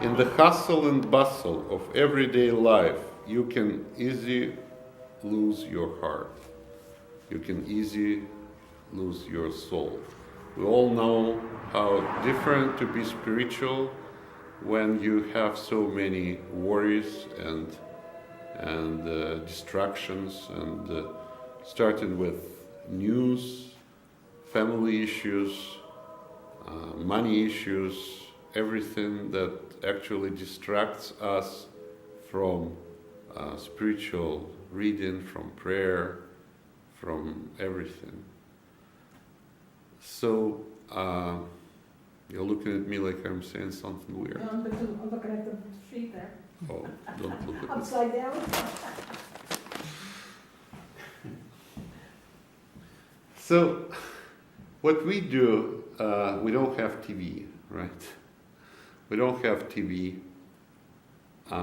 In the hustle and bustle of everyday life, you can easily lose your heart. You can easily lose your soul. We all know how different to be spiritual when you have so many worries and distractions, and starting with news, family issues, money issues, everything that actually distracts us from spiritual reading, from prayer, from everything. So, you're looking at me like I'm saying something weird. No, but I'm looking at the sheet there. Oh, don't look at this. Upside down. So, what we do, we don't have TV, right? We don't have TV.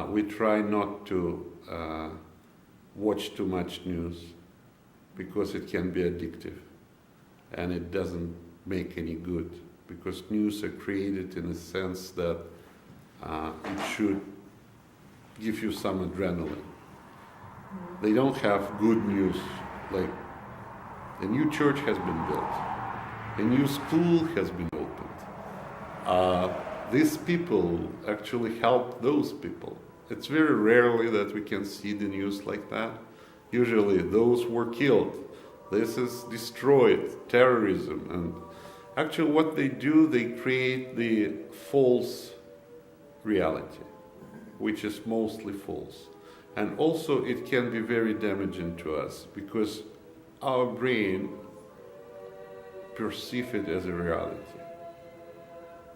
We try not to watch too much news because it can be addictive and it doesn't make any good, because news are created in a sense that it should give you some adrenaline. They don't have good news, like a new church has been built, a new school has been opened. These people actually help those people. It's very rarely that we can see the news like that. Usually those were killed, this is destroyed, terrorism, and actually what they do, they create the false reality, which is mostly false. And also it can be very damaging to us because our brain perceives it as a reality.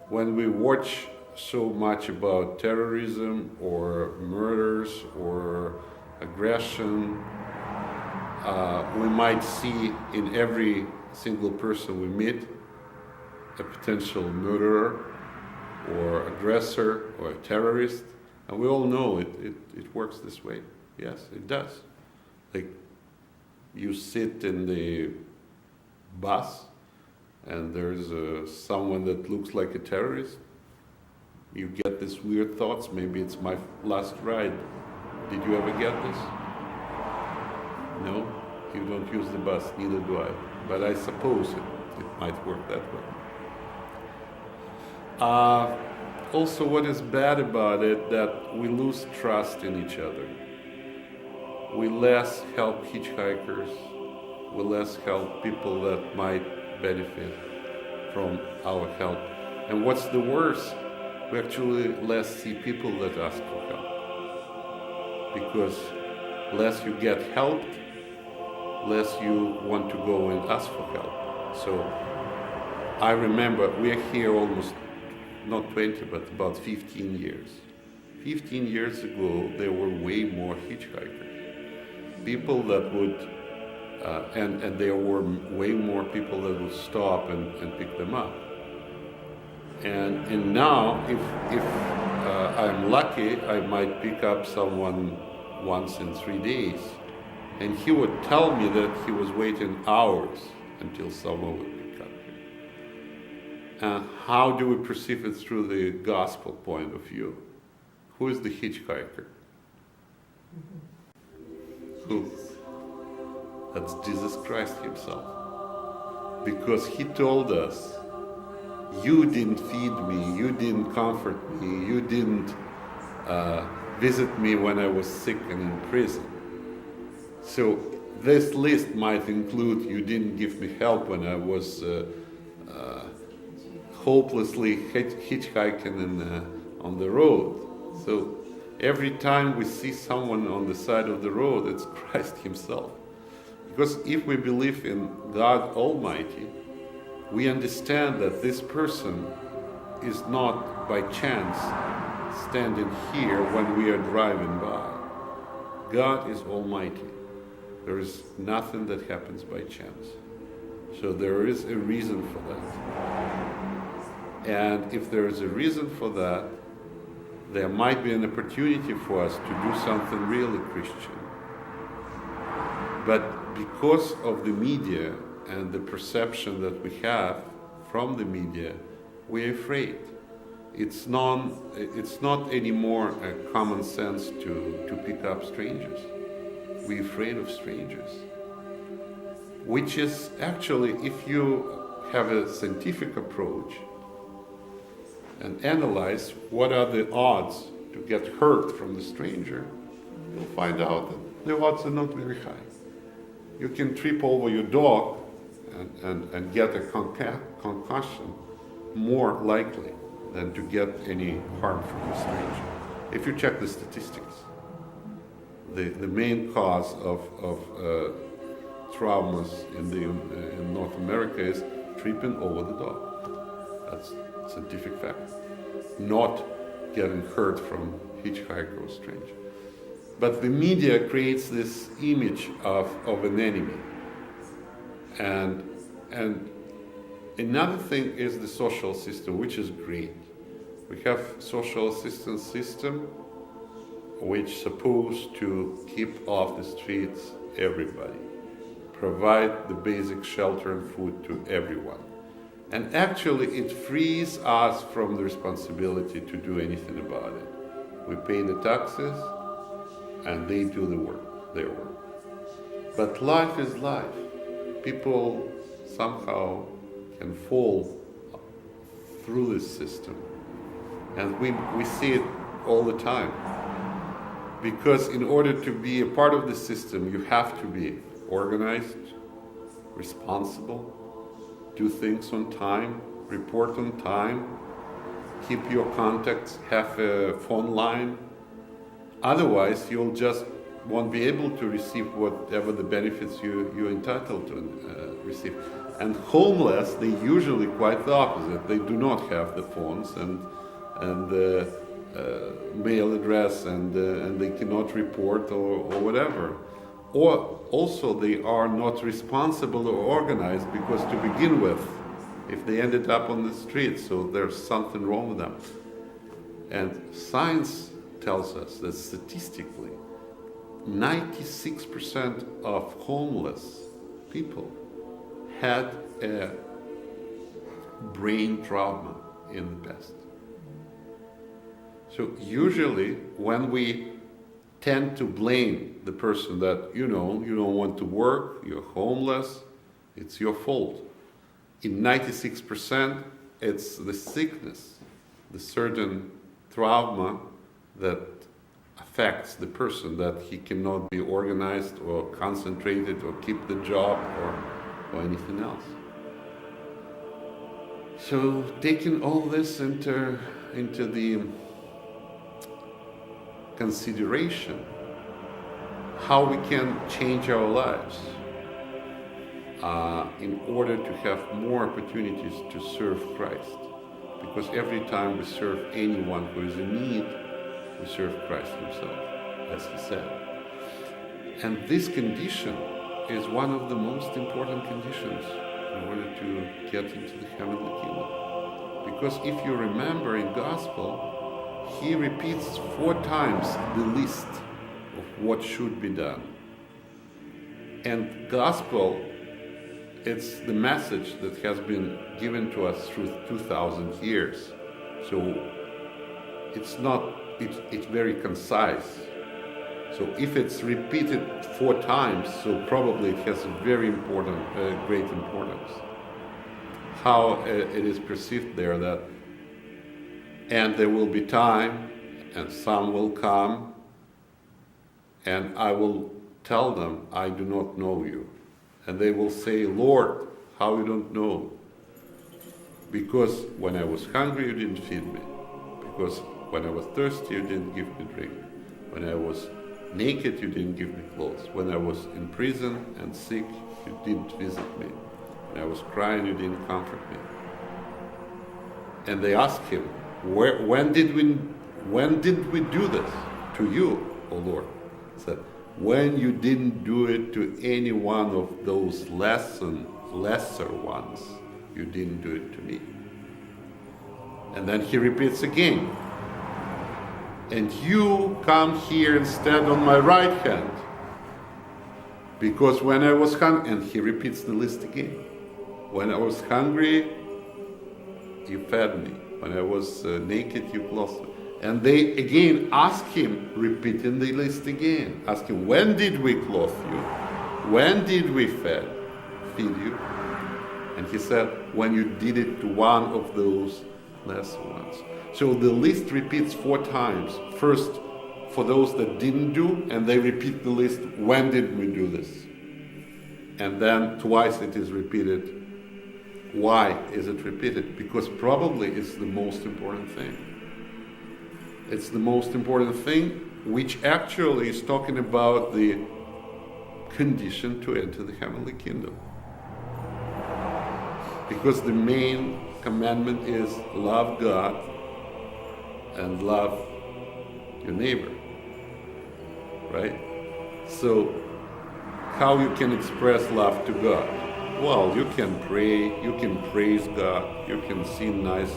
When we watch so much about terrorism or murders or aggression, we might see in every single person we meet a potential murderer or aggressor or a terrorist, and we all know it works this way. Yes, it does. Like, you sit in the bus and there's someone that looks like a terrorist, you get these weird thoughts, maybe it's my last ride. Did you ever get this? No? You don't use the bus, neither do I. But I suppose it might work that way. Also, what is bad about it, that we lose trust in each other. We less help hitchhikers, we less help people that might benefit from our help. And what's the worst, we actually less see people that ask for help. Because less you get helped, less you want to go and ask for help. So I remember we are here almost, not 20, but about 15 years. 15 years ago, there were way more hitchhikers. People that would, and there were way more people that would stop and pick them up. And now, if I'm lucky, I might pick up someone once in 3 days, and he would tell me that he was waiting hours until someone would pick up him. And how do we perceive it through the gospel point of view? Who is the hitchhiker? Who? That's Jesus Christ himself. Because he told us, you didn't feed me, you didn't comfort me, you didn't visit me when I was sick and in prison. So this list might include, you didn't give me help when I was hopelessly hitchhiking on the road. So every time we see someone on the side of the road, it's Christ himself. Because if we believe in God Almighty, we understand that this person is not by chance standing here when we are driving by. God is Almighty. There is nothing that happens by chance. So there is a reason for that. And if there is a reason for that, there might be an opportunity for us to do something really Christian. But because of the media and the perception that we have from the media, we're afraid. it's not anymore a common sense to pick up strangers. We're afraid of strangers. Which is actually, if you have a scientific approach and analyze what are the odds to get hurt from the stranger, you'll find out that the odds are not very high. You can trip over your dog and get a concussion more likely than to get any harm from a stranger. If you check the statistics, the main cause of traumas in North America is tripping over the dog. That's scientific fact. Not getting hurt from hitchhiker or stranger. But the media creates this image of an enemy. And another thing is the social system, which is great. We have social assistance system which is supposed to keep off the streets everybody, provide the basic shelter and food to everyone. And actually it frees us from the responsibility to do anything about it. We pay the taxes and they do the work, their work. But life is life. People somehow can fall through this system. And we see it all the time. Because in order to be a part of the system, you have to be organized, responsible, do things on time, report on time, keep your contacts, have a phone line. Otherwise, you'll just won't be able to receive whatever the benefits you're entitled to receive. And homeless, they usually quite the opposite. They do not have the phones and mail address, and they cannot report or whatever. Or also they are not responsible or organized, because to begin with, if they ended up on the street, so there's something wrong with them. And science tells us that statistically, 96% of homeless people had a brain trauma in the past. So usually when we tend to blame the person that, you don't want to work, you're homeless, it's your fault. In 96%, it's the sickness, the certain trauma that affects the person, that he cannot be organized or concentrated or keep the job or anything else. So taking all this into the consideration, how we can change our lives in order to have more opportunities to serve Christ. Because every time we serve anyone who is in need, we serve Christ himself, as he said. And this condition is one of the most important conditions in order to get into the heavenly kingdom. Because if you remember in Gospel, he repeats 4 times the list of what should be done. And Gospel, it's the message that has been given to us through 2,000 years. So it's very concise. So if it's repeated 4 times, so probably it has a very important, great importance. How it is perceived there that, and there will be time, and some will come, and I will tell them, I do not know you. And they will say, Lord, how you don't know? Because when I was hungry, you didn't feed me. Because when I was thirsty, you didn't give me drink. When I was naked, you didn't give me clothes. When I was in prison and sick, you didn't visit me. When I was crying, you didn't comfort me. And they asked him, when did we do this to you, O Lord? He said, when you didn't do it to any one of those lesser ones, you didn't do it to me. And then he repeats again, and you come here and stand on my right hand, because when I was hungry, and he repeats the list again, when I was hungry, you fed me. When I was naked, you clothed me. And they again ask him, repeating the list again. Ask him, when did we clothe you? When did we feed you? And he said, when you did it to one of those lesser ones. So the list repeats 4 times. First, for those that didn't do, and they repeat the list, when did we do this? And then twice it is repeated. Why is it repeated? Because probably it's the most important thing. It's the most important thing, which actually is talking about the condition to enter the heavenly kingdom. Because the main commandment is love God and love your neighbor. Right? So, how you can express love to God? Well, you can pray, you can praise God, you can sing nice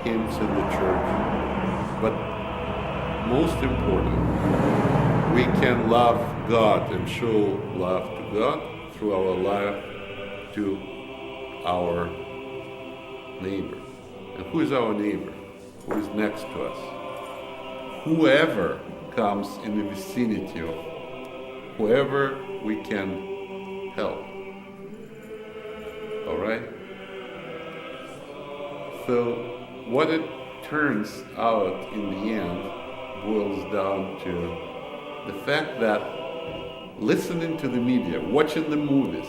hymns in the church. But most important, we can love God and show love to God through our life to our neighbor. And who is our neighbor? Who is next to us? Whoever comes in the vicinity of, whoever we can help. All right? So what it turns out in the end boils down to the fact that listening to the media, watching the movies,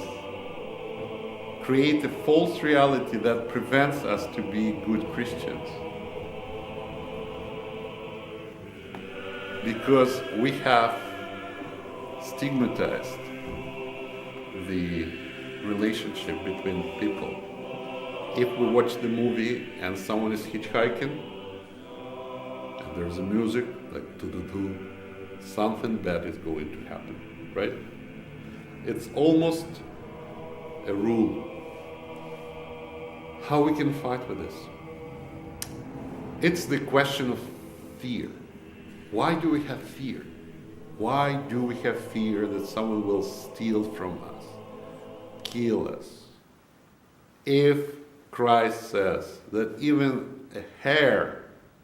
create a false reality that prevents us to be good Christians. Because we have stigmatized the relationship between people. If we watch the movie and someone is hitchhiking, and there's a music like do-do-do, something bad is going to happen, right? It's almost a rule. How we can fight with this? It's the question of fear. Why do we have fear? Why do we have fear that someone will steal from us, kill us? If Christ says that even a hair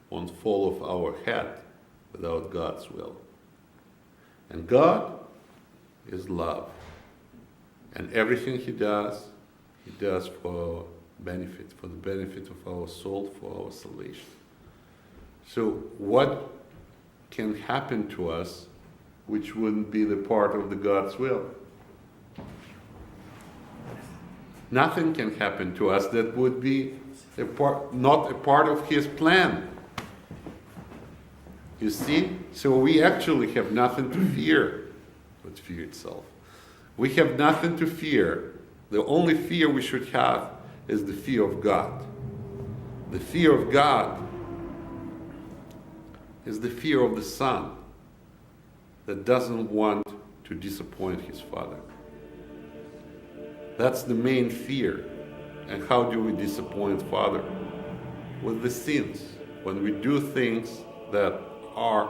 won't fall off our head without God's will. And God is love. And everything He does for our benefit, for the benefit of our soul, for our salvation. So what can happen to us which wouldn't be the part of the God's will? Nothing can happen to us that would be not a part of His plan. You see? So we actually have nothing to fear but fear itself. We have nothing to fear. The only fear we should have is the fear of God. The fear of God is the fear of the Son that doesn't want to disappoint his Father. That's the main fear. And how do we disappoint Father? With the sins. When we do things that are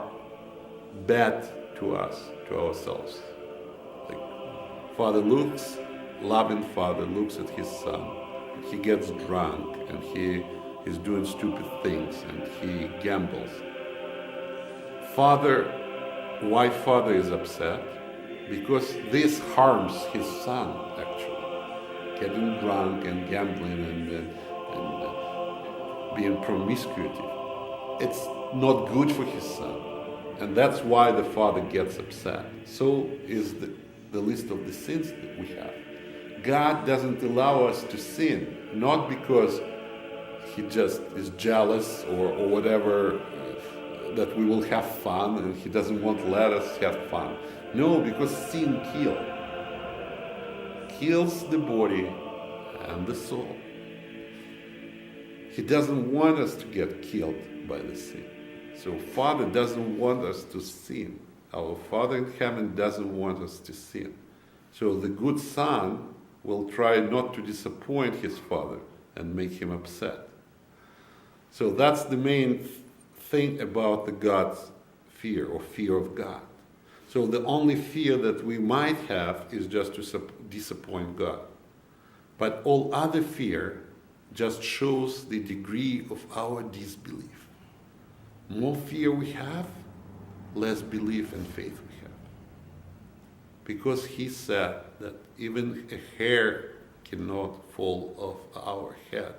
bad to us, to ourselves. Like loving Father looks at his Son. He gets drunk and he is doing stupid things and he gambles. Why Father is upset? Because this harms his Son, actually. Getting drunk and gambling and being promiscuity. It's not good for his Son. And that's why the Father gets upset. So is the list of the sins that we have. God doesn't allow us to sin, not because he just is jealous or whatever, that we will have fun and he doesn't want to let us have fun. No, because sin kills the body and the soul. He doesn't want us to get killed by the sin. So Father doesn't want us to sin. Our Father in heaven doesn't want us to sin. So the good Son will try not to disappoint his Father and make him upset. So that's the main thing about the God's fear or fear of God. So the only fear that we might have is just to disappoint God. But all other fear just shows the degree of our disbelief. More fear we have, less belief and faith we have. Because he said that even a hair cannot fall off our head.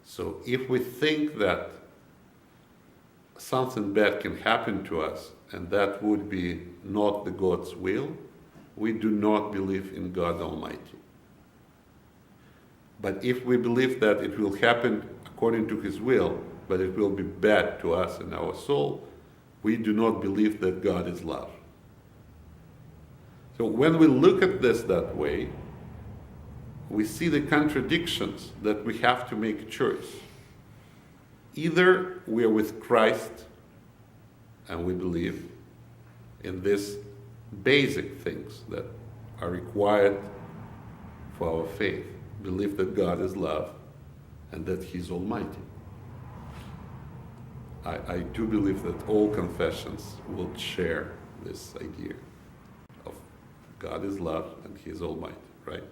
So if we think that something bad can happen to us, and that would be not the God's will, we do not believe in God Almighty. But if we believe that it will happen according to His will, but it will be bad to us and our soul, we do not believe that God is love. So when we look at this that way, we see the contradictions that we have to make a choice. Either we are with Christ and we believe in these basic things that are required for our faith. Believe that God is love and that He's Almighty. I do believe that all confessions will share this idea of God is love and He is Almighty, right?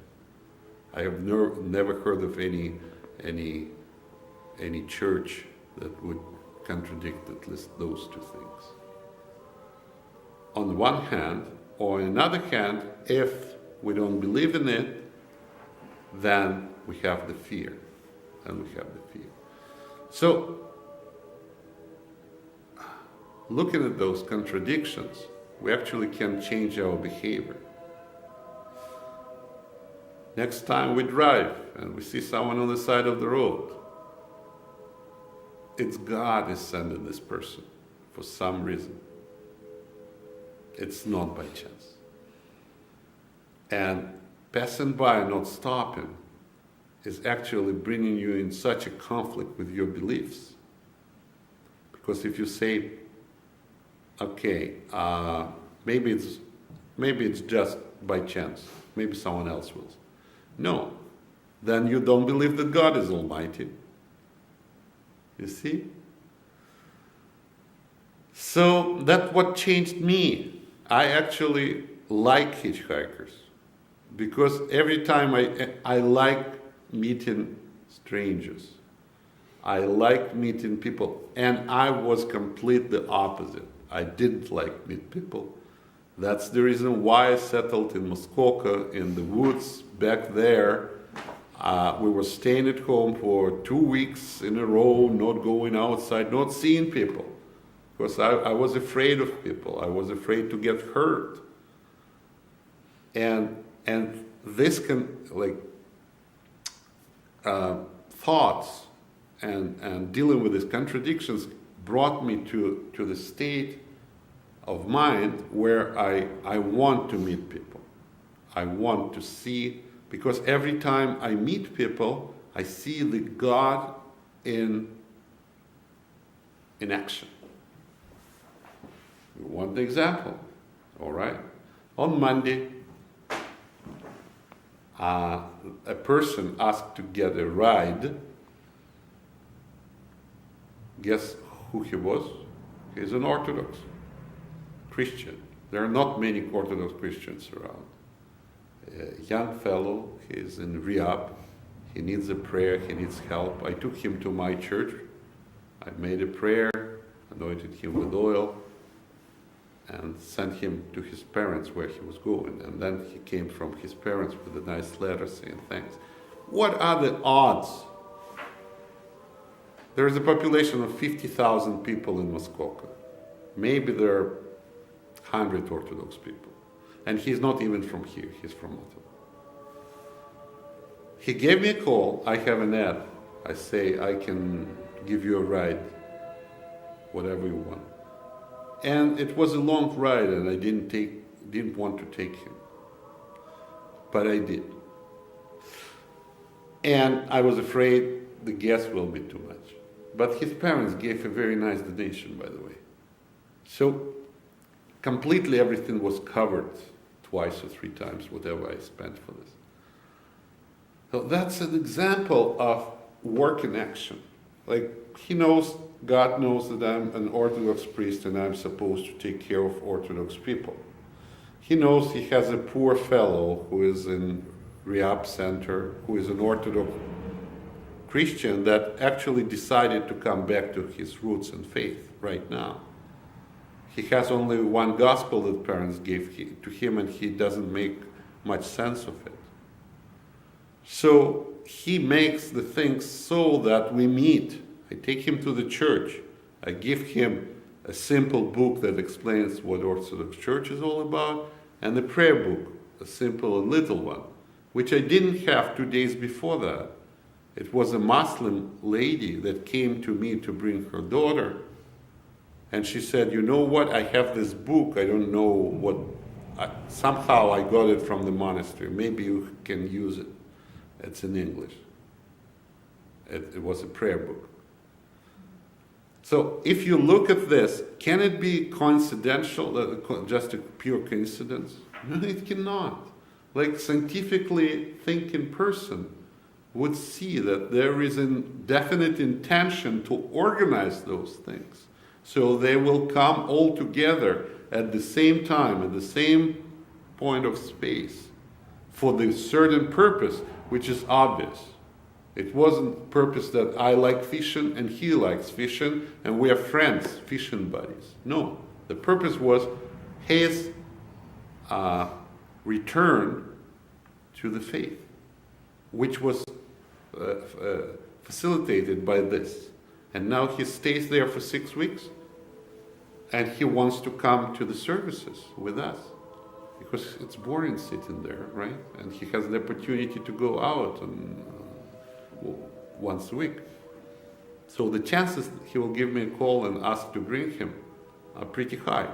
I have never heard of any church that would contradict at least those two things. On the one hand, or on another hand, if we don't believe in it, then we have the fear, and we have the fear. So, looking at those contradictions, we actually can change our behavior. Next time we drive and we see someone on the side of the road, it's God is sending this person for some reason. It's not by chance. And passing by and not stopping is actually bringing you in such a conflict with your beliefs. Because if you say, okay, maybe it's just by chance, maybe someone else will. No, then you don't believe that God is Almighty. You see? So that's what changed me. I actually like hitchhikers because every time I like meeting strangers. I like meeting people, and I was completely opposite. I didn't like meet people. That's the reason why I settled in Muskoka in the woods back there. We were staying at home for 2 weeks in a row, not going outside, not seeing people. Because I was afraid of people. I was afraid to get hurt. And this thoughts and dealing with these contradictions brought me to the state of mind where I want to meet people. I want to see, because every time I meet people, I see the God in action. You want the example? All right. On Monday, a person asked to get a ride. Guess who he was? He's an Orthodox Christian. There are not many Orthodox Christians around. A young fellow, he's in rehab. He needs a prayer, he needs help. I took him to my church. I made a prayer, anointed him with oil, and sent him to his parents where he was going. And then he came from his parents with a nice letter saying thanks. What are the odds? There is a population of 50,000 people in Muskoka. Maybe there are 100 Orthodox people. And he's not even from here, he's from Ottawa. He gave me a call. I have an ad. I say, I can give you a ride, whatever you want. And it was a long ride, and I didn't want to take him. But I did. And I was afraid the gas will be too much. But his parents gave a very nice donation, by the way. So completely everything was covered twice or 3 times, whatever I spent for this. So that's an example of work in action. Like, he knows, God knows that I'm an Orthodox priest and I'm supposed to take care of Orthodox people. He knows he has a poor fellow who is in rehab center, who is an Orthodox Christian that actually decided to come back to his roots and faith right now. He has only one gospel that parents gave to him, and he doesn't make much sense of it. So he makes the things so that we meet. I take him to the church. I give him a simple book that explains what Orthodox Church is all about, and a prayer book, a simple and little one, which I didn't have 2 days before that. It was a Muslim lady that came to me to bring her daughter, and she said, you know what, I have this book, I don't know what, somehow I got it from the monastery, maybe you can use it. It's in English. It was a prayer book. So if you look at this, can it be coincidental, just a pure coincidence? No, it cannot. Like scientifically thinking person would see that there is a definite intention to organize those things. So they will come all together at the same time, at the same point of space, for the certain purpose, which is obvious. It wasn't purpose that I like fishing and he likes fishing and we are friends, fishing buddies. No, the purpose was his return to the faith, which was facilitated by this. And now he stays there for 6 weeks, and he wants to come to the services with us, because it's boring sitting there, right? And he has the opportunity to go out and once a week. So the chances he will give me a call and ask to bring him are pretty high.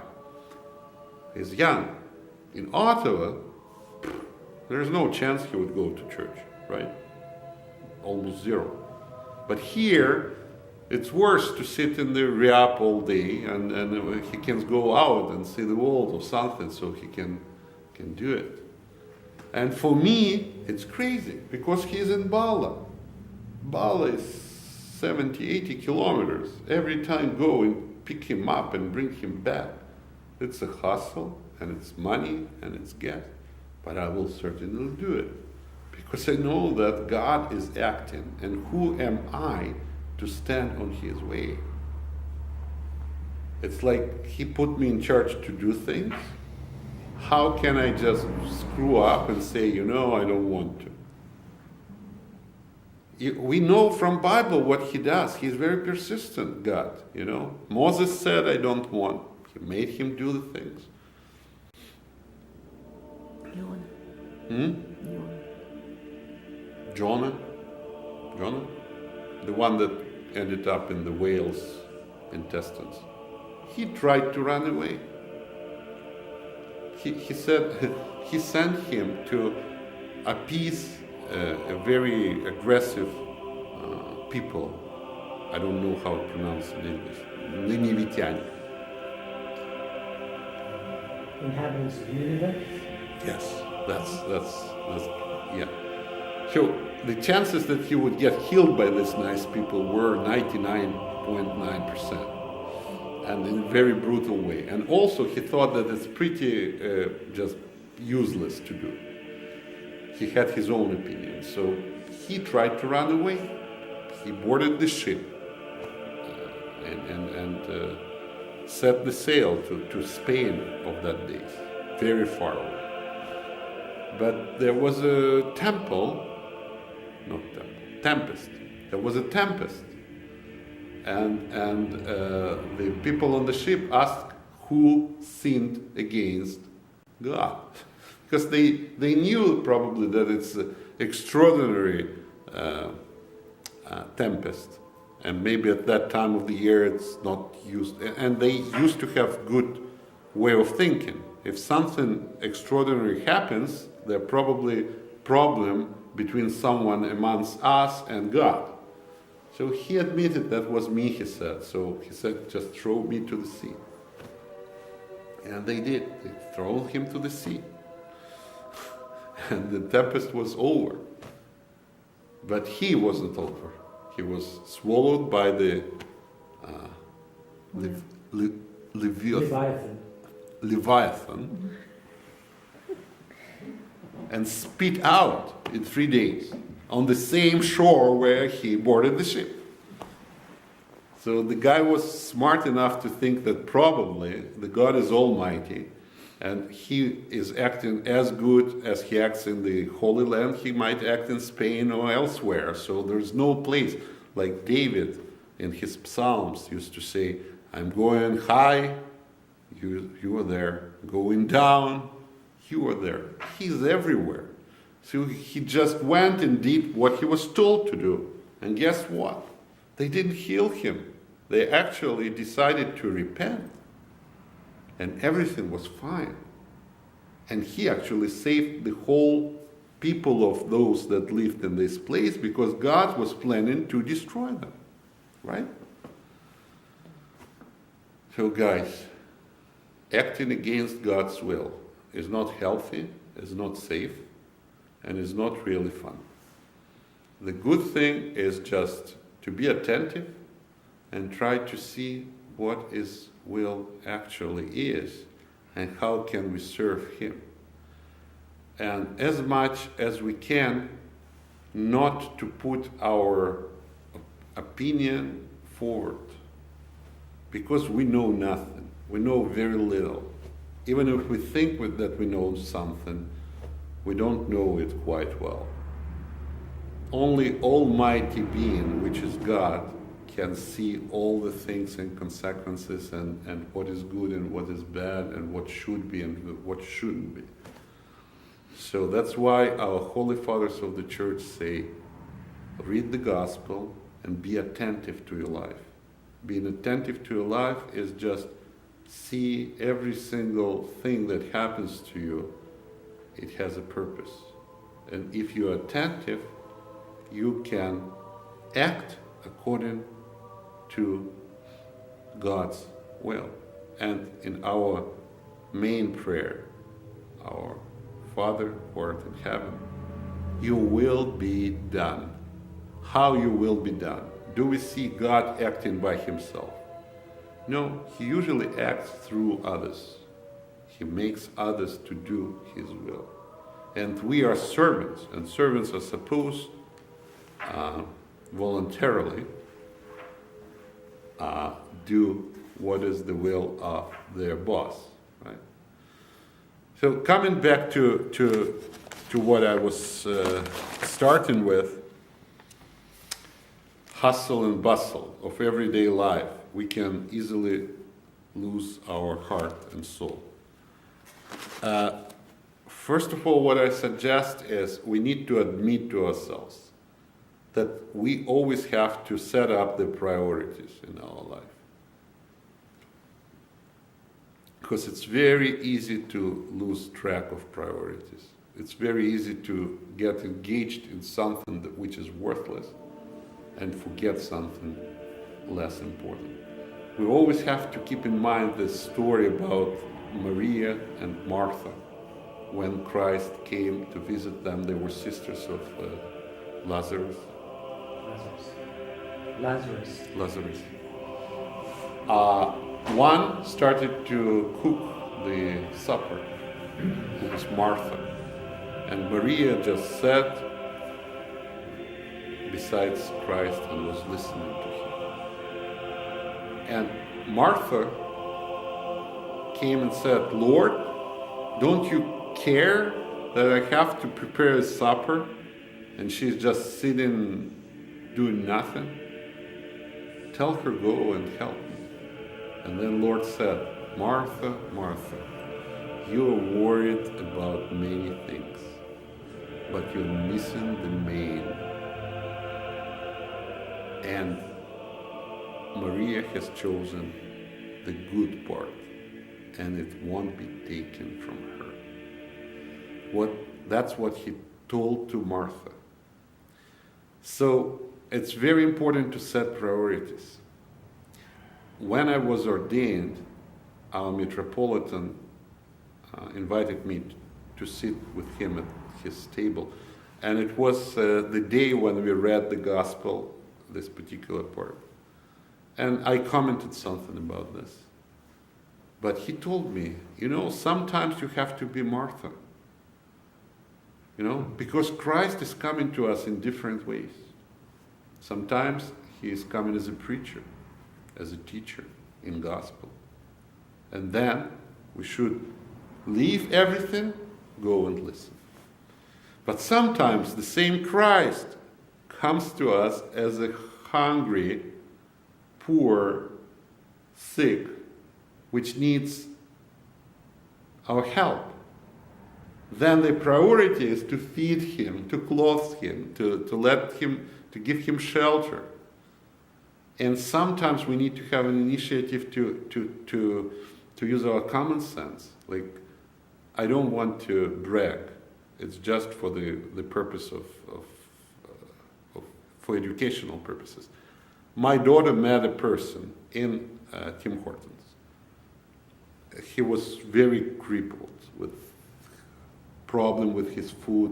He's young. In Ottawa, there's no chance he would go to church, right? Almost zero. But here, it's worse to sit in the RIAP all day, and he can go out and see the world or something, so he can do it. And for me, it's crazy, because he's in Bala. Bala is 70, 80 kilometers. Every time go and pick him up and bring him back. It's a hustle, and it's money, and it's gas. But I will certainly do it, because I know that God is acting, and who am I to stand on his way? It's like he put me in charge to do things. How can I just screw up and say, I don't want to? We know from Bible what he does. He's very persistent, God, Moses said, I don't want. He made him do the things. Jonah? The one that ended up in the whale's intestines. He tried to run away. He said he sent him to appease a very aggressive people. I don't know how to pronounce it in English. Ninevitiani. Inhabitants of Nineveh? Yes, that's yeah. So the chances that he would get healed by these nice people were 99.9%, and in a very brutal way. And also he thought that it's pretty just useless to do. He had his own opinion, so he tried to run away. He boarded the ship and set the sail to Spain of that day, very far away. But there was a tempest. There was a tempest. And the people on the ship asked who sinned against God. Because they knew probably that it's an extraordinary tempest. And maybe at that time of the year it's not used. And they used to have good way of thinking. If something extraordinary happens, there's probably problem between someone amongst us and God. So he admitted that was me, he said. So he said, just throw me to the sea. And they did. They threw him to the sea. And the tempest was over. But he wasn't over. He was swallowed by the Leviathan and spit out in 3 days. on the same shore where he boarded the ship. So the guy was smart enough to think that probably the God is almighty, and he is acting as good as he acts in the Holy Land. He might act in Spain or elsewhere. So there's no place, like David in his Psalms used to say, I'm going high, you are there. Going down, you are there. He's everywhere. So he just went and did what he was told to do. And guess what? They didn't heal him. They actually decided to repent. And everything was fine. And he actually saved the whole people of those that lived in this place, because God was planning to destroy them. Right? So guys, acting against God's will is not healthy, is not safe, and is not really fun. The good thing is just to be attentive and try to see what His will actually is and how can we serve Him. And as much as we can, not to put our opinion forward, because we know nothing. We know very little. Even if we think that we know something, we don't know it quite well. Only Almighty Being, which is God, can see all the things and consequences and what is good and what is bad and what should be and what shouldn't be. So that's why our Holy Fathers of the Church say, read the Gospel and be attentive to your life. Being attentive to your life is just see every single thing that happens to you, it has a purpose. And if you're attentive, you can act according to God's will. And in our main prayer, our Father who art in heaven, your will be done. How your will be done? Do we see God acting by Himself? No, He usually acts through others. He makes others to do His will. And we are servants, and servants are supposed voluntarily do what is the will of their boss, right? So coming back to what I was starting with, hustle and bustle of everyday life, we can easily lose our heart and soul. First of all, what I suggest is we need to admit to ourselves that we always have to set up the priorities in our life. Because it's very easy to lose track of priorities. It's very easy to get engaged in something which is worthless and forget something less important. We always have to keep in mind this story about Maria and Martha. When Christ came to visit them, they were sisters of Lazarus. One started to cook the supper, it was Martha. And Maria just sat beside Christ and was listening to Him. And Martha came and said, Lord, don't you care that I have to prepare a supper? And she's just sitting doing nothing. Tell her, go and help me. And then Lord said, Martha, Martha, you are worried about many things, but you're missing the main. And Maria has chosen the good part, and it won't be taken from her. That's what He told to Martha. So it's very important to set priorities. When I was ordained, our Metropolitan invited me to sit with him at his table. And it was the day when we read the Gospel, this particular part. And I commented something about this. But he told me, sometimes you have to be Martha. because Christ is coming to us in different ways. Sometimes he is coming as a preacher, as a teacher in gospel. And then we should leave everything, go and listen. But sometimes the same Christ comes to us as a hungry, poor, sick, which needs our help. Then the priority is to feed him, to clothe him, to give him shelter. And sometimes we need to have an initiative to use our common sense. Like, I don't want to brag. It's just for the purpose for educational purposes. My daughter met a person in Tim Hortons. He was very crippled with problem with his foot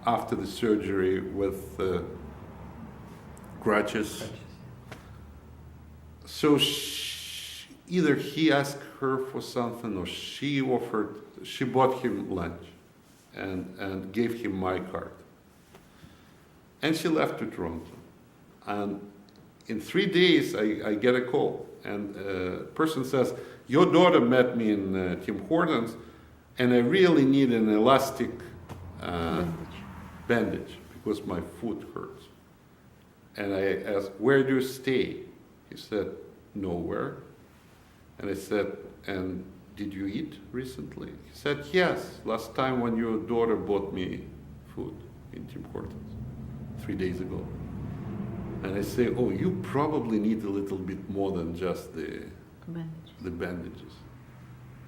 after the surgery, with crutches. So either he asked her for something, or she bought him lunch and gave him my card. And she left to Toronto. And in 3 days, I get a call, and a person says, your daughter met me in Tim Hortons, and I really need an elastic bandage because my foot hurts. And I asked, where do you stay? He said, nowhere. And I said, and did you eat recently? He said, yes, last time when your daughter bought me food in Tim Hortons, 3 days ago. And I say, oh, you probably need a little bit more than just the bandages.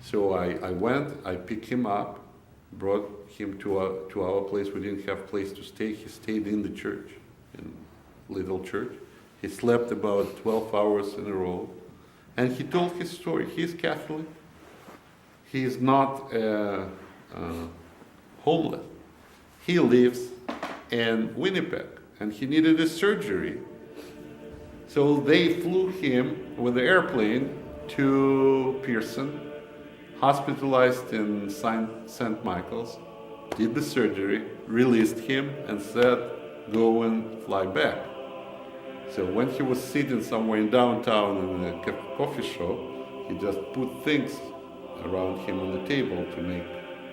So I went, I picked him up, brought him to our place. We didn't have place to stay. He stayed in the church, in little church. He slept about 12 hours in a row. And he told his story. He's Catholic. He is not homeless. He lives in Winnipeg, and he needed a surgery. So they flew him with the airplane to Pearson, hospitalized in St. Michael's, did the surgery, released him, and said, go and fly back. So when he was sitting somewhere in downtown in a coffee shop, he just put things around him on the table to make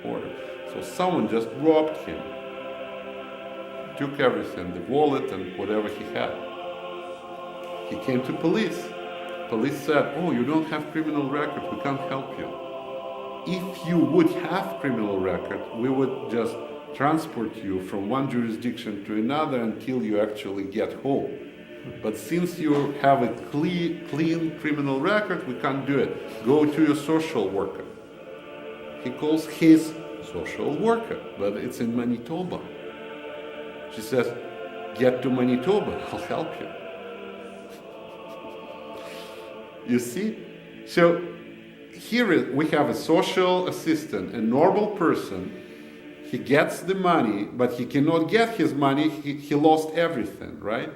order. So someone just robbed him, took everything, the wallet and whatever he had. He came to police. Police said, oh, you don't have criminal record, we can't help you. If you would have criminal record, we would just transport you from one jurisdiction to another until you actually get home. But since you have a clean criminal record, we can't do it. Go to your social worker. He calls his social worker, but it's in Manitoba. She says, get to Manitoba, I'll help you. You see? So here we have a social assistant, a normal person. He gets the money, but he cannot get his money. He lost everything, right?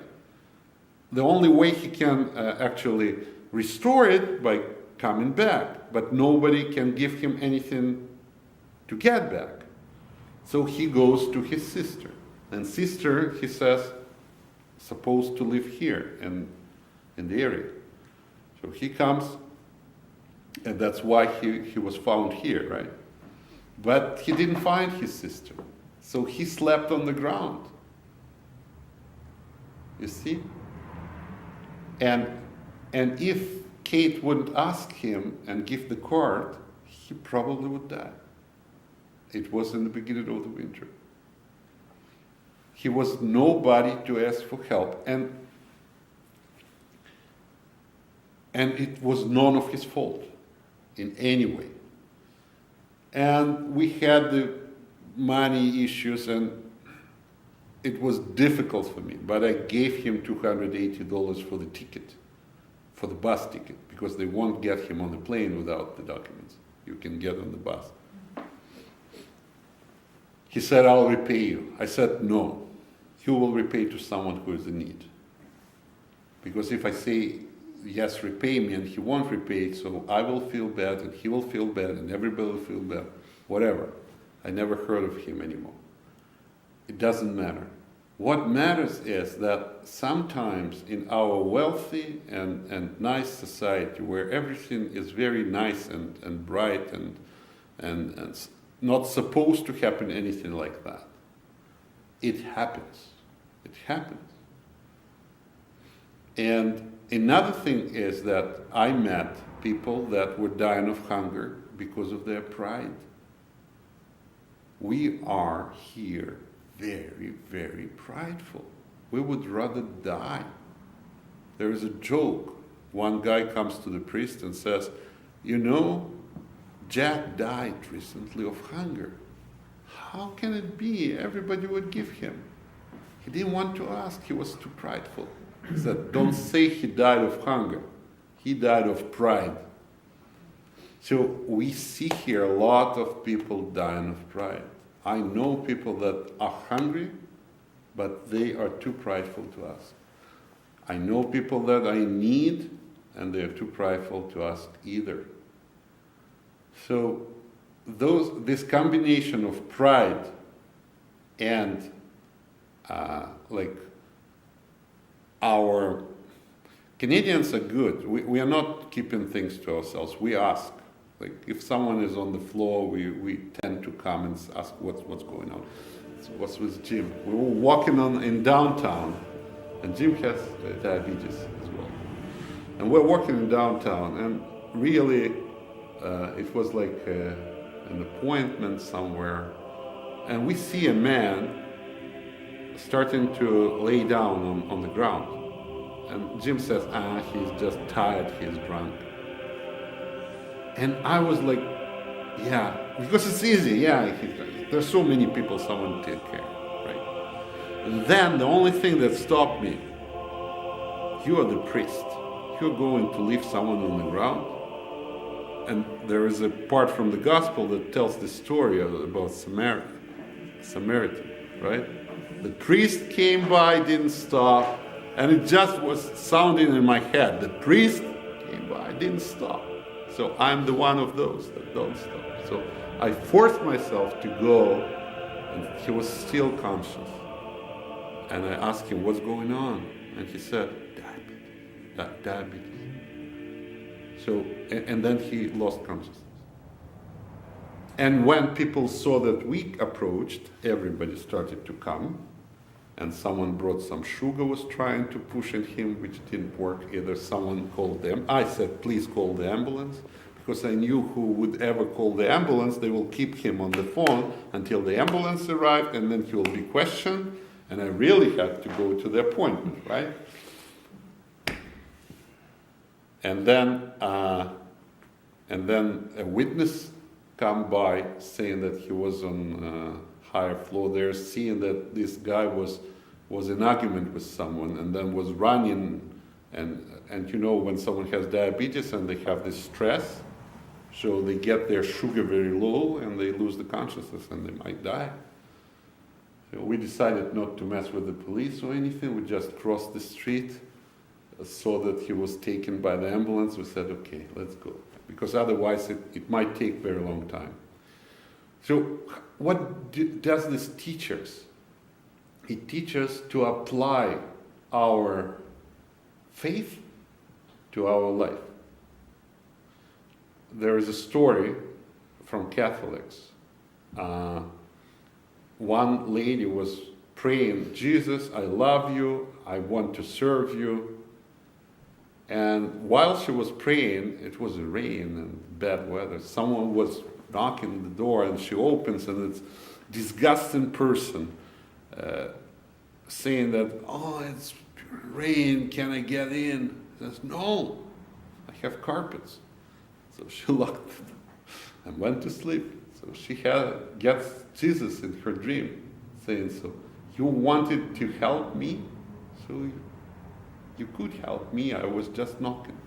The only way he can actually restore it by coming back, but nobody can give him anything to get back. So he goes to his sister, and sister, he says, supposed to live here in the area. So he comes, and that's why he was found here, right? But he didn't find his sister, so he slept on the ground. You see? And if Kate wouldn't ask him and give the card, he probably would die. It was in the beginning of the winter. He was nobody to ask for help, and it was none of his fault in any way. And we had the money issues, and it was difficult for me, but I gave him $280 for the ticket, for the bus ticket, because they won't get him on the plane without the documents. You can get on the bus. He said, I'll repay you. I said, no, you will repay to someone who is in need. Because if I say, yes, repay me, and he won't repay it, so I will feel bad, and he will feel bad, and everybody will feel bad, whatever. I never heard of him anymore. it doesn't matter. What matters is that sometimes in our wealthy and nice society, where everything is very nice and bright and not supposed to happen anything like that, it happens. It happens. And another thing is that I met people that were dying of hunger because of their pride. We are here very, very prideful. We would rather die. There is a joke. One guy comes to the priest and says, "You know, Jack died recently of hunger. How can it be? Everybody would give him." He didn't want to ask. He was too prideful. He said, "Don't say he died of hunger. He died of pride." So we see here a lot of people dying of pride. I know people that are hungry, but they are too prideful to ask. I know people that I need, and they are too prideful to ask either. So this combination of pride and our Canadians are good. We are not keeping things to ourselves. We ask. Like if someone is on the floor, we tend to come and ask what's going on. So what's with Jim? We were walking in downtown, and Jim has diabetes as well. And we're walking in downtown, and really it was like an appointment somewhere, and we see a man starting to lay down on the ground. And Jim says, he's just tired, he's drunk. And I was like, yeah, because it's easy, yeah, there's so many people someone take care, right? And then the only thing that stopped me, you are the priest. You're going to leave someone on the ground. And there is a part from the gospel that tells the story about Samaritan, right? The priest came by, didn't stop, and it just was sounding in my head. The priest came by, didn't stop. So I'm the one of those that don't stop. So I forced myself to go, and he was still conscious. And I asked him, "What's going on?" And he said, diabetes. So, and then he lost consciousness. And when people saw that we approached, everybody started to come. And someone brought some sugar, was trying to push at him, which didn't work either. Someone called them. I said, "Please call the ambulance," because I knew who would ever call the ambulance. They will keep him on the phone until the ambulance arrived, and then he will be questioned. And I really had to go to the appointment, right? And then a witness come by saying that he was on higher floor there, seeing that this guy was in argument with someone, and then was running, and you know, when someone has diabetes and they have this stress, so they get their sugar very low and they lose the consciousness and they might die. So we decided not to mess with the police or anything. We just crossed the street, saw that he was taken by the ambulance. We said, "Okay, let's go," because otherwise it might take very long time. So what does this teach us? It teaches to apply our faith to our life. There is a story from Catholics. One lady was praying, "Jesus, I love you, I want to serve you." And while she was praying, it was rain and bad weather. Someone was knocking the door, and she opens, and it's disgusting person saying that, "Oh, it's rain, can I get in?" She says, "No, I have carpets." So she locked it and went to sleep. So she gets Jesus in her dream, saying, "So you wanted to help me, so you could help me. I was just knocking,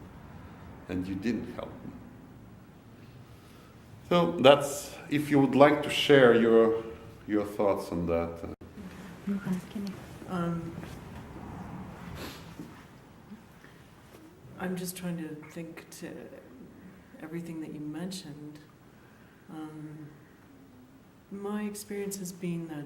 and you didn't help me." So that's, if you would like to share your thoughts on that. I'm just trying to think to everything that you mentioned. My experience has been that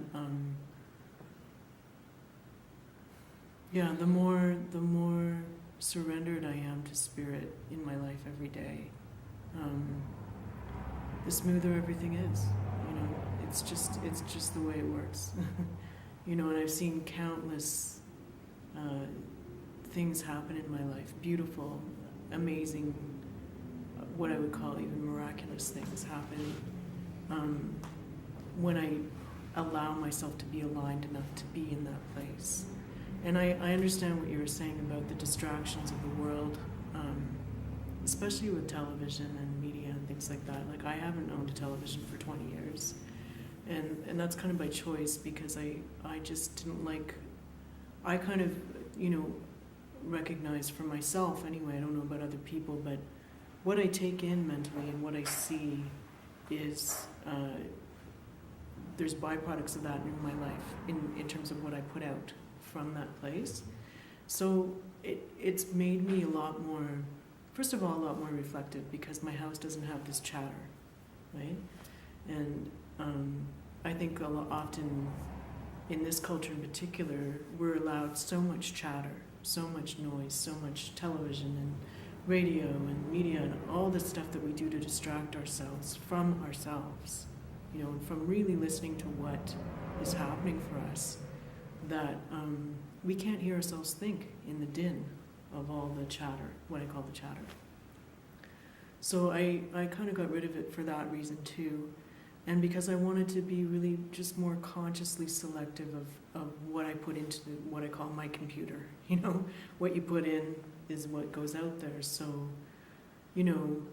Yeah, the more surrendered I am to spirit in my life every day, the smoother everything is. You know, it's just the way it works. You know, and I've seen countless things happen in my life, beautiful, amazing, what I would call even miraculous things happen when I allow myself to be aligned enough to be in that place. And I understand what you were saying about the distractions of the world, especially with television and media and things like that. Like, I haven't owned a television for 20 years. And that's kind of by choice, because I just didn't like, I kind of, you know, recognize for myself anyway, I don't know about other people, but what I take in mentally and what I see is, there's byproducts of that in my life in terms of what I put out from that place. So it's made me a lot more, first of all, a lot more reflective, because my house doesn't have this chatter, right? And I think often in this culture in particular, we're allowed so much chatter, so much noise, so much television and radio and media and all the stuff that we do to distract ourselves from ourselves, you know, and from really listening to what is happening for us, that we can't hear ourselves think in the din of all the chatter, what I call the chatter. So I kind of got rid of it for that reason too. And because I wanted to be really just more consciously selective of what I put into what I call my computer. You know, what you put in is what goes out there. So, you know,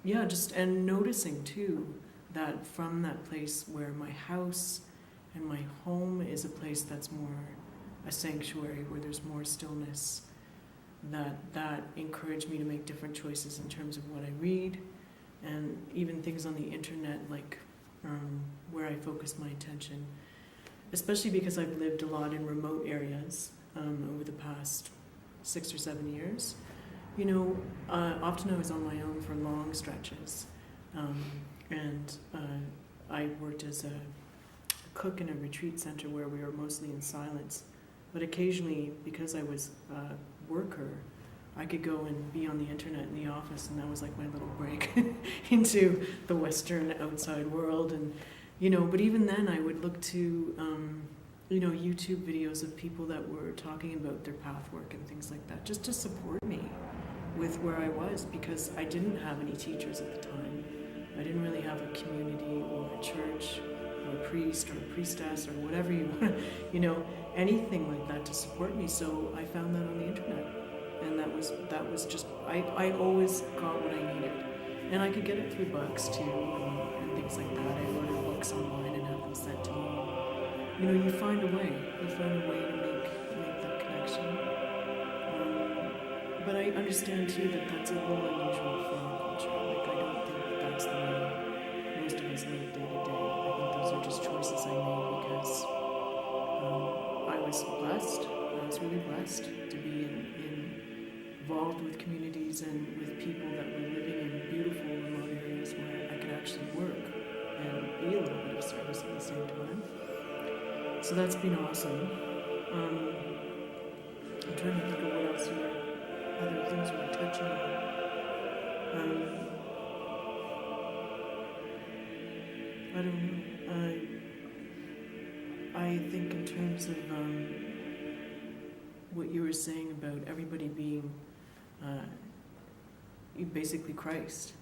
yeah, and noticing too that from that place where my house and my home is a place that's more a sanctuary, where there's more stillness, that encouraged me to make different choices in terms of what I read, and even things on the internet, like where I focus my attention, especially because I've lived a lot in remote areas over the past 6 or 7 years. You know, often I was on my own for long stretches, and I worked as a cook in a retreat center where we were mostly in silence, but occasionally, because I was a worker, I could go and be on the internet in the office, and that was like my little break into the Western outside world. And, you know, but even then I would look to, you know, YouTube videos of people that were talking about their path work and things like that, just to support me with where I was, because I didn't have any teachers at the time. I didn't really have a community or a church or a priest or a priestess or whatever you want, you know, anything like that to support me. So I found that on the internet. And that was just, I always got what I needed. And I could get it through books too, and things like that. I ordered books online and have them sent to me. You know, you find a way to make that connection. But I understand too that that's a little unusual for our culture. Like, I don't think that's the way most of us live day to day. I think those are just choices I made because I was blessed. I was really blessed to be involved with communities and with people that were living in beautiful remote areas where I could actually work and be a little bit of service at the same time. So that's been awesome. I'm trying to think of what else other things we're touching on. I don't know. I think in terms of what you were saying about everybody being basically Christ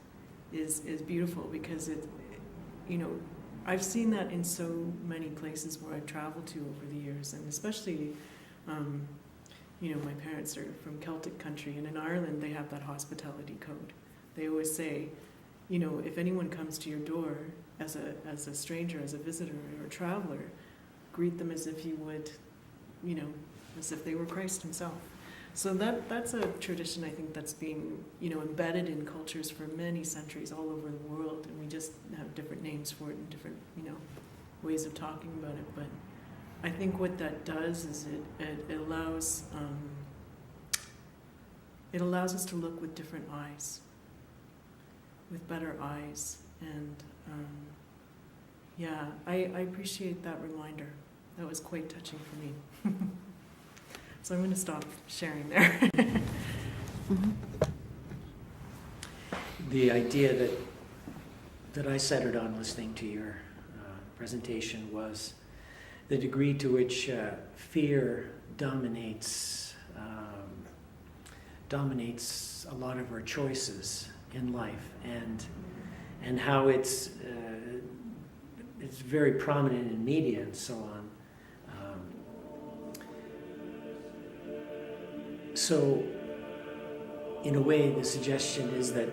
is beautiful, because it, you know, I've seen that in so many places where I've traveled to over the years, and especially, you know, my parents are from Celtic country, and in Ireland they have that hospitality code. They always say, you know, if anyone comes to your door as a stranger, as a visitor or a traveler, greet them as if you would, you know, as if they were Christ himself. So that's a tradition, I think, that's been, you know, embedded in cultures for many centuries all over the world, and we just have different names for it and different, you know, ways of talking about it. But I think what that does is it allows us to look with different eyes, with better eyes, and yeah, I appreciate that reminder. that was quite touching for me. So I'm going to stop sharing there. The idea that I centered on listening to your presentation was the degree to which fear dominates a lot of our choices in life, and how it's very prominent in media and so on. So, in a way, the suggestion is that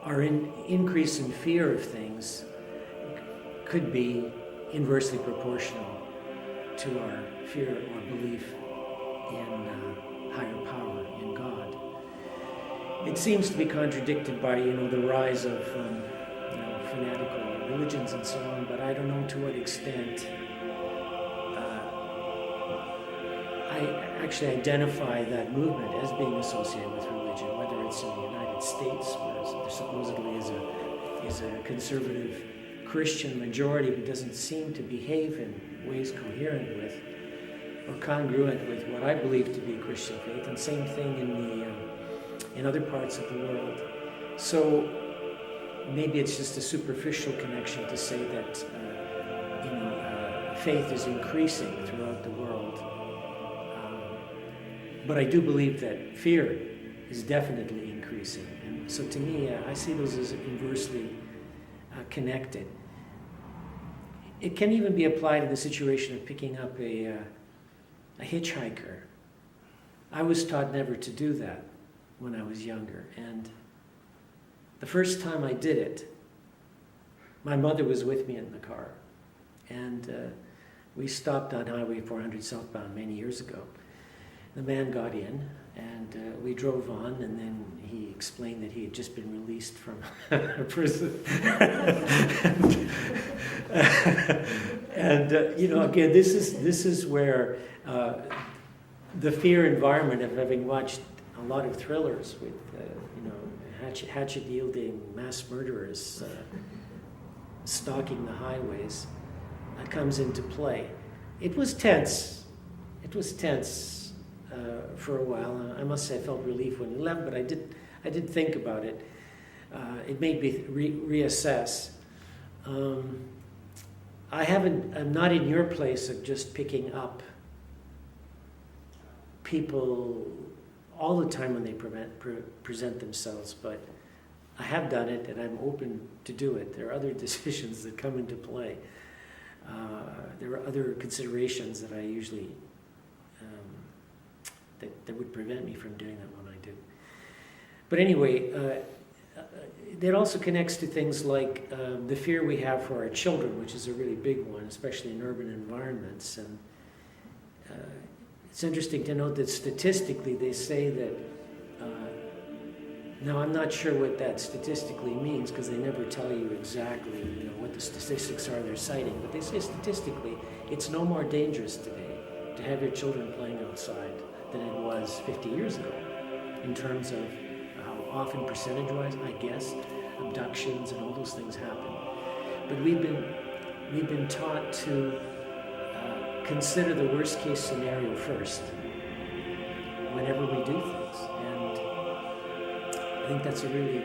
our increase in fear of things could be inversely proportional to our fear or belief in higher power, in God. It seems to be contradicted by, the rise of fanatical religions and so on, but I don't know to what extent. I actually identify that movement as being associated with religion, whether it's in the United States, where there supposedly is a conservative Christian majority who doesn't seem to behave in ways coherent with or congruent with what I believe to be Christian faith, and same thing in other parts of the world. So maybe it's just a superficial connection to say that faith is increasing throughout the world. But I do believe that fear is definitely increasing. And so to me, I see those as inversely connected. It can even be applied in the situation of picking up a hitchhiker. I was taught never to do that when I was younger. And the first time I did it, my mother was with me in the car. And we stopped on Highway 400 southbound many years ago. The man got in, and we drove on, and then he explained that he had just been released from prison. Again, this is where the fear environment of having watched a lot of thrillers with, hatchet-wielding mass murderers stalking the highways comes into play. It was tense. For a while. I must say I felt relief when he left, but I did think about it. It made me reassess. I'm not in your place of just picking up people all the time when they present themselves, but I have done it, and I'm open to do it. There are other decisions that come into play. There are other considerations that I usually that would prevent me from doing that when I do. But anyway, that also connects to things like the fear we have for our children, which is a really big one, especially in urban environments. And it's interesting to note that statistically they say that, now I'm not sure what that statistically means, because they never tell you exactly what the statistics are they're citing, but they say statistically it's no more dangerous today to have your children playing outside than it was 50 years ago, in terms of how often, percentage-wise, I guess, abductions and all those things happen. But we've been taught to consider the worst-case scenario first whenever we do things, and I think that's a really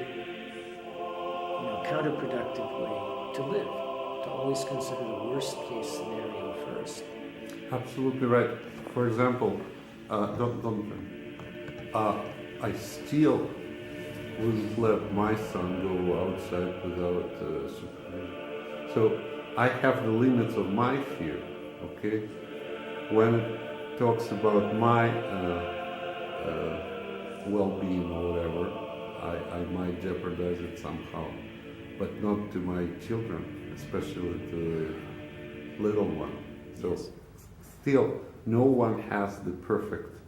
counterproductive way to live. To always consider the worst-case scenario first. Absolutely right. For example. I still wouldn't let my son go outside without supervision. So I have the limits of my fear, okay? When it talks about my well-being or whatever, I might jeopardize it somehow, but not to my children, especially to the little one. So still, no one has the perfect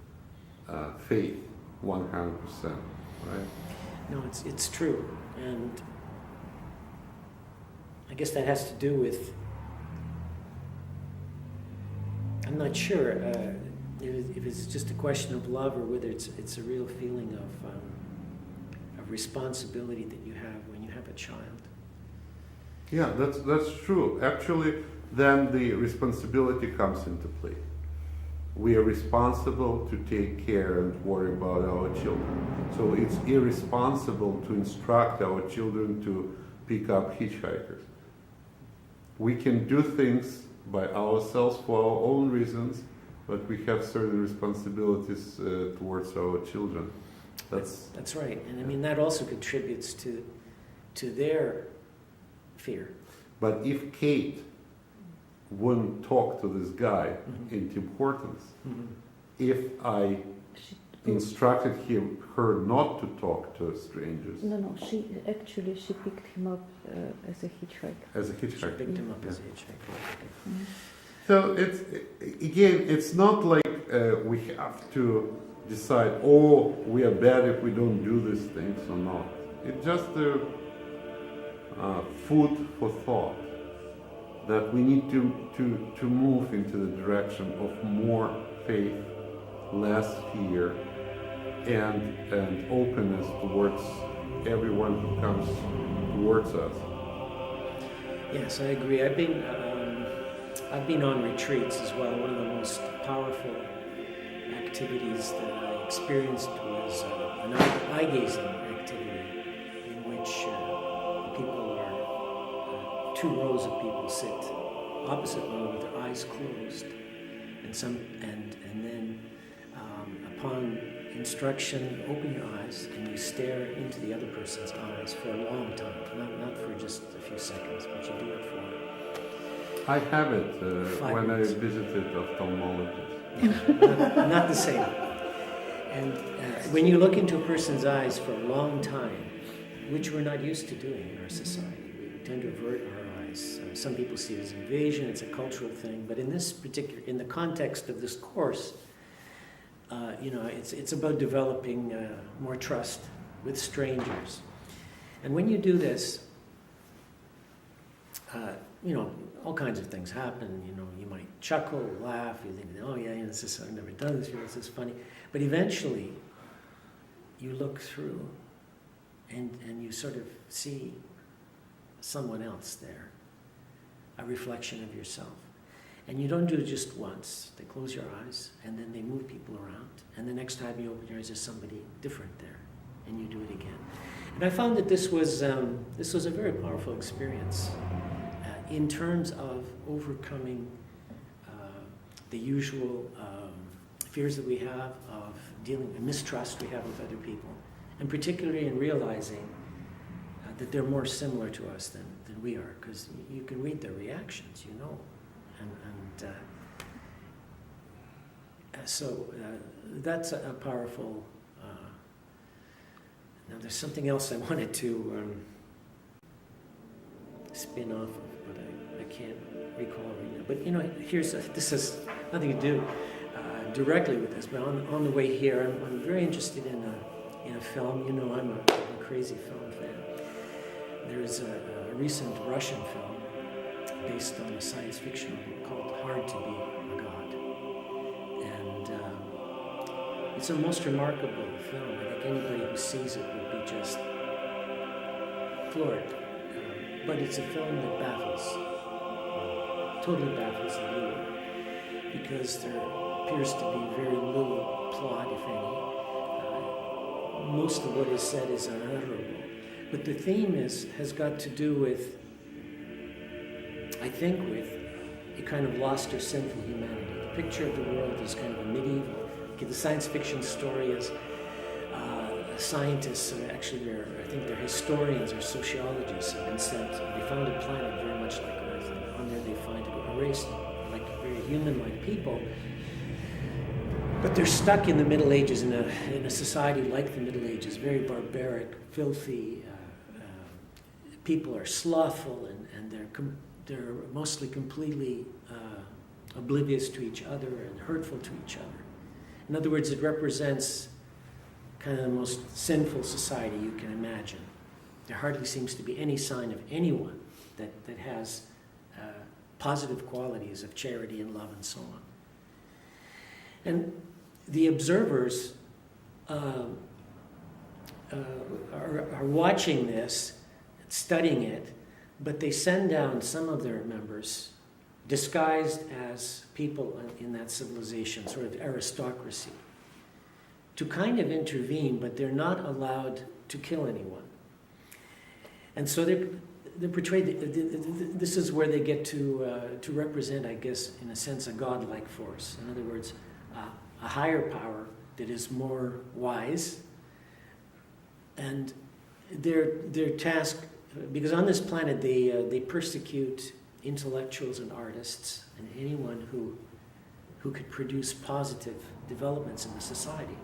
faith, 100%, right? No, it's true, and I guess that has to do with, I'm not sure if it's just a question of love or whether it's a real feeling of responsibility that you have when you have a child. Yeah, that's true. Actually, then the responsibility comes into play. We are responsible to take care and worry about our children. So it's irresponsible to instruct our children to pick up hitchhikers. We can do things by ourselves for our own reasons, but we have certain responsibilities towards our children. That's right, and I mean that also contributes to their fear. But if Kate wouldn't talk to this guy in Tim Hortons, if I instructed her not to talk to strangers. No, she picked him up as a hitchhiker. As a hitchhiker. She picked him up as a hitchhiker. Mm-hmm. So it's not like we have to decide, oh, we are bad if we don't do these things or not. It's just food for thought that we need to move into the direction of more faith, less fear, and openness towards everyone who comes towards us. Yes, I agree. I've been on retreats as well. One of the most powerful activities that I experienced was an eye-gazing activity in which people are two rows of people sit opposite one another with their eyes closed, and then upon instruction, open your eyes and you stare into the other person's eyes for a long time, not for just a few seconds, but you do it for. I have it when minutes. I visited ophthalmologist. Not the same. And when you look into a person's eyes for a long time, which we're not used to doing in our society, we tend to avert our eyes. Some people see it as invasion, it's a cultural thing, but in the context of this course, it's about developing more trust with strangers. And when you do this, all kinds of things happen. You might chuckle, laugh, you think, oh yeah, I've never done this before, this is funny. But eventually, you look through and you sort of see someone else there, a reflection of yourself. And you don't do it just once. They close your eyes, and then they move people around. And the next time you open your eyes, there's somebody different there, and you do it again. And I found that this was a very powerful experience in terms of overcoming the usual fears that we have of dealing with mistrust we have with other people, and particularly in realizing that they're more similar to us than we are, because you can read their reactions, So that's a powerful. Now there's something else I wanted to spin off of, but I can't recall right now. But this has nothing to do directly with this, but on the way here, I'm very interested in a film. I'm a crazy film fan. There's a recent Russian film based on a science fiction book called Hard to Be a God. And it's a most remarkable film. I think anybody who sees it would be just floored. But it's a film that totally baffles the viewer, because there appears to be very little plot, if any. Most of what is said is unutterable. But the theme has got to do with, I think, with a kind of lost or sinful humanity. The picture of the world is kind of a medieval. The science fiction story is scientists, actually I think they're historians or sociologists, have been sent. They found a planet very much like Earth, and on there they find a race like very human-like people. But they're stuck in the Middle Ages, in a society like the Middle Ages, very barbaric, filthy. People are slothful, and they're mostly completely oblivious to each other and hurtful to each other. In other words, it represents kind of the most sinful society you can imagine. There hardly seems to be any sign of anyone that has positive qualities of charity and love and so on. And the observers are watching this, studying it, but they send down some of their members disguised as people in that civilization, sort of aristocracy, to kind of intervene, but they're not allowed to kill anyone. And so they're portrayed, this is where they get to represent, I guess, in a sense, a godlike force. In other words, a higher power that is more wise. And their task, because on this planet they persecute intellectuals and artists and anyone who could produce positive developments in the society,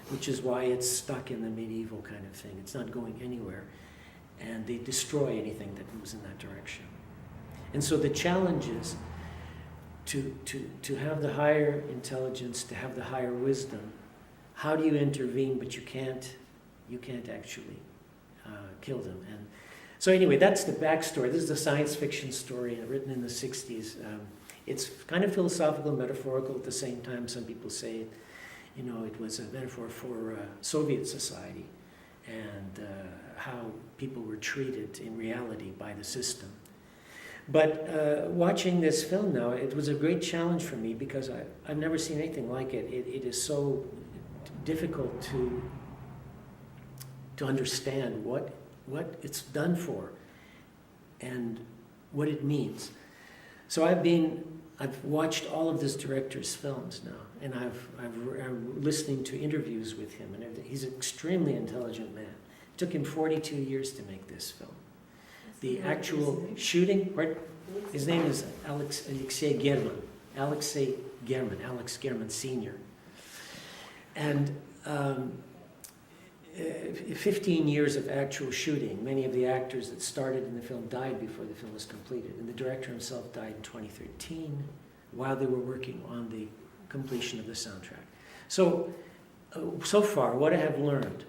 which is why it's stuck in the medieval kind of thing. It's not going anywhere. And they destroy anything that moves in that direction. And so the challenge is to have the higher intelligence, to have the higher wisdom. How do you intervene, but you can't actually kill them? And so anyway, that's the backstory. This is a science fiction story written in the 60s. It's kind of philosophical, metaphorical at the same time. Some people say, it was a metaphor for Soviet society and how people were treated in reality by the system. But watching this film now, it was a great challenge for me because I've never seen anything like it. It is so difficult to understand what it's done for and what it means. So I've watched all of this director's films now, and I'm listening to interviews with him, and he's an extremely intelligent man. It took him 42 years to make this film. The actual shooting, his name is Alexei German, Alex German Sr. And 15 years of actual shooting. Many of the actors that started in the film died before the film was completed, and the director himself died in 2013 while they were working on the completion of the soundtrack. So far, what I have learned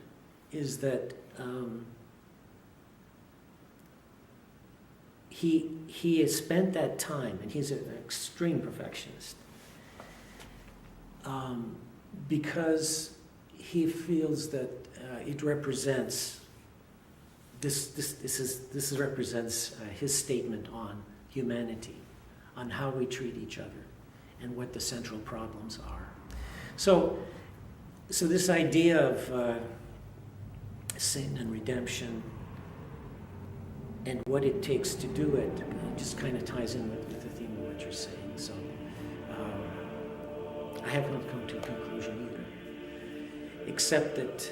is that he has spent that time, and he's an extreme perfectionist, because he feels that it represents this represents his statement on humanity, on how we treat each other, and what the central problems are. So this idea of sin and redemption and what it takes to do it just kind of ties in with the theme of what you're saying. So I haven't come to a conclusion either, except that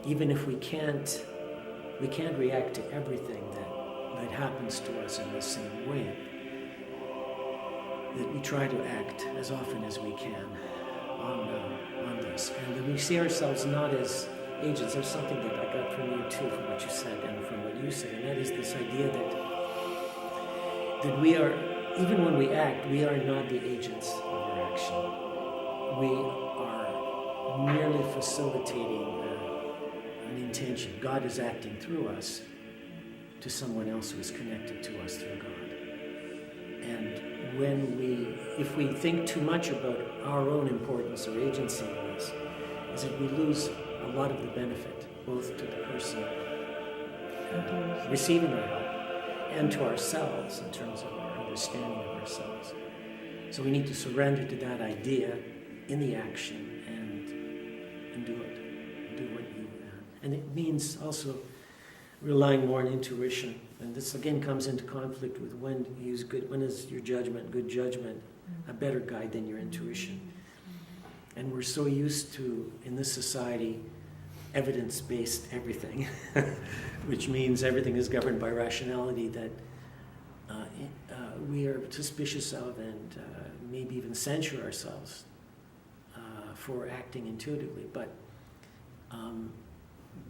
even if we can't react to everything that happens to us in the same way, that we try to act as often as we can on this, and that we see ourselves not as agents. There's something that I got from you too, from what you said and from what you said, and that is this idea that we are, even when we act, we are not the agents of our action. We are merely facilitating an intention. God is acting through us to someone else who is connected to us through God. And if we think too much about our own importance or agency in this, is that we lose a lot of the benefit, both to the person receiving our help and to ourselves in terms of our understanding of ourselves. So we need to surrender to that idea in the action and do it. Do what you and it means also relying more on intuition. And this again comes into conflict with when is your judgment, good judgment, a better guide than your intuition. And we're so used to, in this society, evidence-based everything, which means everything is governed by rationality that we are suspicious of and maybe even censure ourselves for acting intuitively. But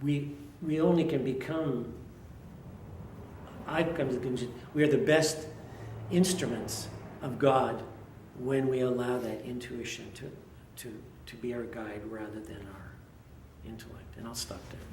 we only can become, I've come to the conclusion, we are the best instruments of God when we allow that intuition to be our guide rather than our intellect. And I'll stop there.